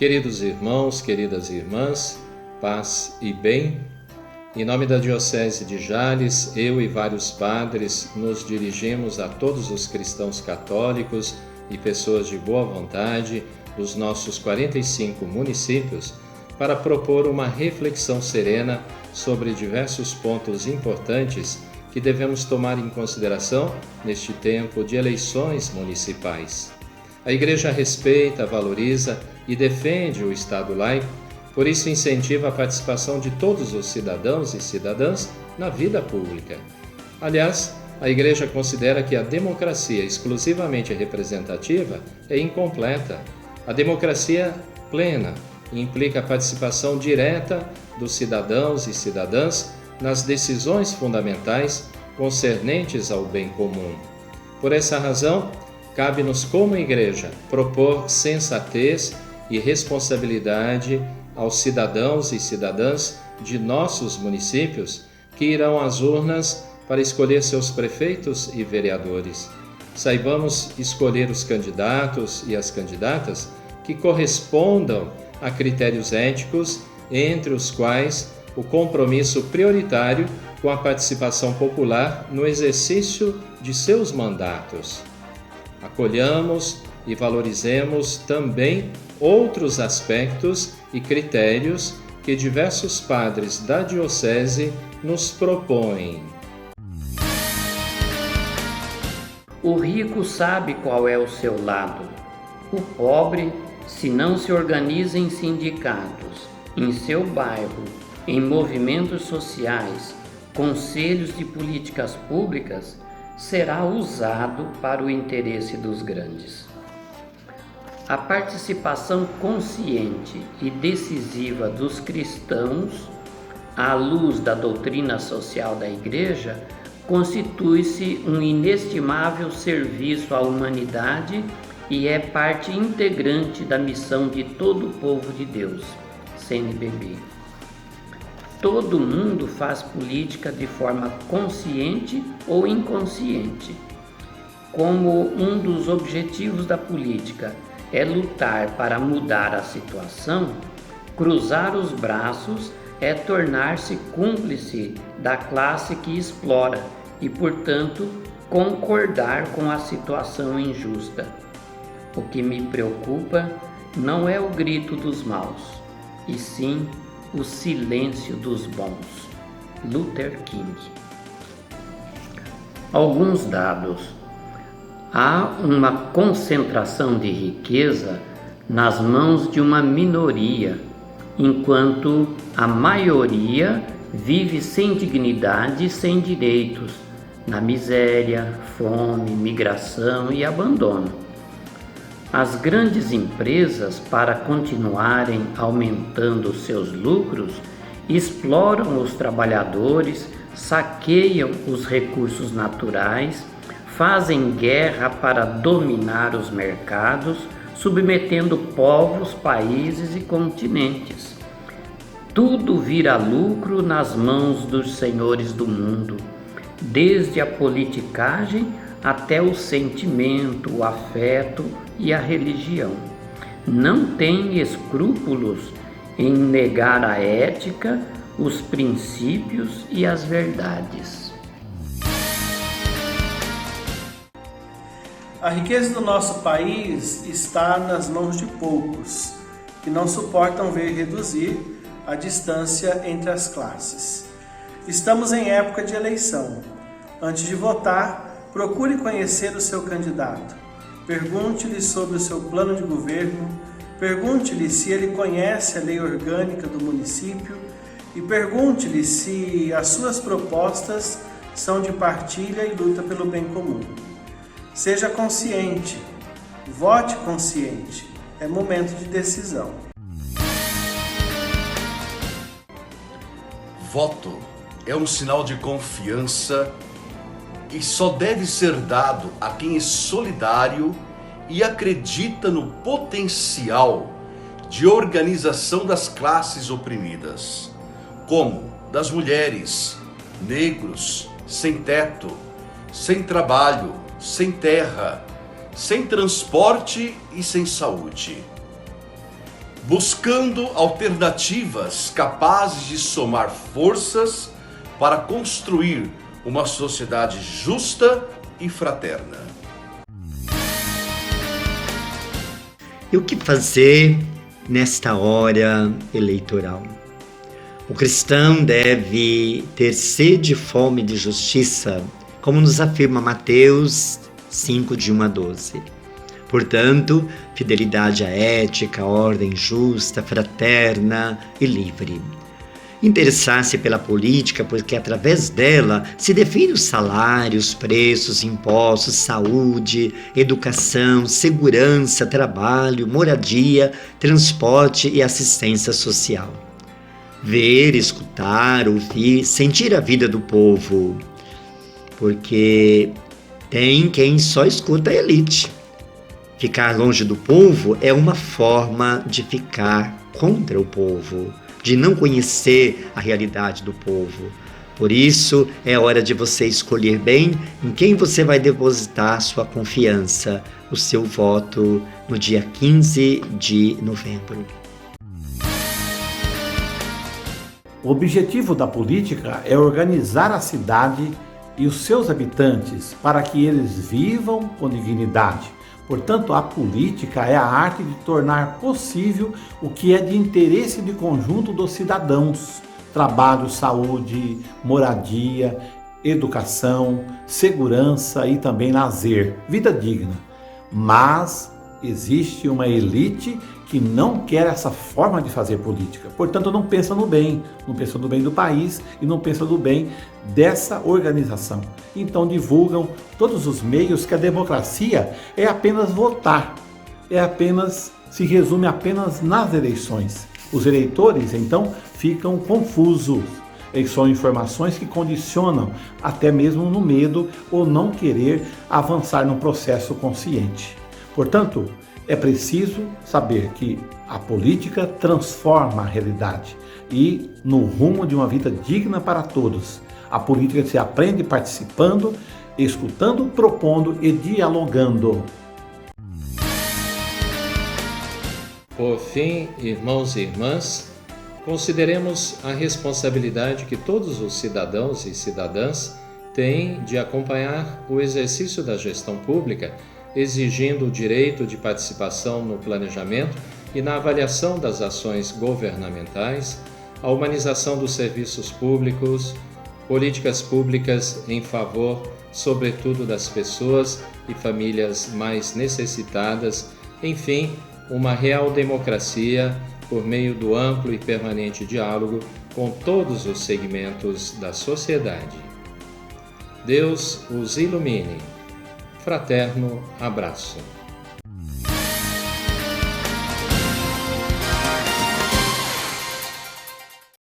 Queridos irmãos, queridas irmãs, paz e bem. Em nome da Diocese de Jales, eu e vários padres nos dirigimos a todos os cristãos católicos e pessoas de boa vontade dos nossos 45 municípios para propor uma reflexão serena sobre diversos pontos importantes que devemos tomar em consideração neste tempo de eleições municipais. A Igreja respeita, valoriza e defende o Estado laico, por isso incentiva a participação de todos os cidadãos e cidadãs na vida pública. Aliás, a Igreja considera que a democracia exclusivamente representativa é incompleta. A democracia plena implica a participação direta dos cidadãos e cidadãs nas decisões fundamentais concernentes ao bem comum. Por essa razão, cabe-nos como Igreja propor sensatez e responsabilidade aos cidadãos e cidadãs de nossos municípios que irão às urnas para escolher seus prefeitos e vereadores. Saibamos escolher os candidatos e as candidatas que correspondam a critérios éticos, entre os quais o compromisso prioritário com a participação popular no exercício de seus mandatos. Acolhamos e valorizemos também outros aspectos e critérios que diversos padres da Diocese nos propõem. O rico sabe qual é o seu lado. O pobre, se não se organiza em sindicatos, em seu bairro, em movimentos sociais, conselhos de políticas públicas, será usado para o interesse dos grandes. A participação consciente e decisiva dos cristãos, à luz da doutrina social da Igreja, constitui-se um inestimável serviço à humanidade e é parte integrante da missão de todo o povo de Deus, CNBB. Todo mundo faz política de forma consciente ou inconsciente. Como um dos objetivos da política é lutar para mudar a situação, cruzar os braços é tornar-se cúmplice da classe que explora e, portanto, concordar com a situação injusta. O que me preocupa não é o grito dos maus, e sim o silêncio dos bons. Luther King. Alguns dados. Há uma concentração de riqueza nas mãos de uma minoria, enquanto a maioria vive sem dignidade e sem direitos, na miséria, fome, migração e abandono. As grandes empresas, para continuarem aumentando seus lucros, exploram os trabalhadores, saqueiam os recursos naturais, fazem guerra para dominar os mercados, submetendo povos, países e continentes. Tudo vira lucro nas mãos dos senhores do mundo, desde a politicagem até o sentimento, o afeto e a religião. Não tem escrúpulos em negar a ética, os princípios e as verdades. A riqueza do nosso país está nas mãos de poucos, que não suportam ver reduzir a distância entre as classes. Estamos em época de eleição. Antes de votar, procure conhecer o seu candidato. Pergunte-lhe sobre o seu plano de governo, pergunte-lhe se ele conhece a lei orgânica do município e pergunte-lhe se as suas propostas são de partilha e luta pelo bem comum. Seja consciente, vote consciente, é momento de decisão. Voto é um sinal de confiança e só deve ser dado a quem é solidário e acredita no potencial de organização das classes oprimidas, como das mulheres, negros, sem teto, sem trabalho, sem terra, sem transporte e sem saúde. buscando alternativas capazes de somar forças para construir uma sociedade justa e fraterna. E o que fazer nesta hora eleitoral? O cristão deve ter sede e fome de justiça, como nos afirma Mateus 5, de 1 a 12. Portanto, fidelidade à ética, ordem justa, fraterna e livre. Interessar-se pela política, porque através dela se define os salários, preços, impostos, saúde, educação, segurança, trabalho, moradia, transporte e assistência social. Ver, escutar, ouvir, sentir a vida do povo, porque tem quem só escuta a elite. Ficar longe do povo é uma forma de ficar contra o povo, de não conhecer a realidade do povo. Por isso, é hora de você escolher bem em quem você vai depositar sua confiança, o seu voto no dia 15 de novembro. O objetivo da política é organizar a cidade e os seus habitantes para que eles vivam com dignidade. Portanto, a política é a arte de tornar possível o que é de interesse de conjunto dos cidadãos: trabalho, saúde, moradia, educação, segurança e também lazer, vida digna. Mas existe uma elite que não quer essa forma de fazer política. Portanto, não pensa no bem, não pensa no bem do país e não pensa no bem dessa organização. Então divulgam todos os meios que a democracia é apenas votar, se resume apenas nas eleições. Os eleitores, então, ficam confusos. São informações que condicionam até mesmo no medo ou não querer avançar num processo consciente. Portanto, é preciso saber que a política transforma a realidade e no rumo de uma vida digna para todos. A política se aprende participando, escutando, propondo e dialogando. Por fim, irmãos e irmãs, consideremos a responsabilidade que todos os cidadãos e cidadãs têm de acompanhar o exercício da gestão pública, exigindo o direito de participação no planejamento e na avaliação das ações governamentais, a humanização dos serviços públicos, políticas públicas em favor, sobretudo, das pessoas e famílias mais necessitadas, enfim, uma real democracia por meio do amplo e permanente diálogo com todos os segmentos da sociedade. Deus os ilumine. Fraterno abraço.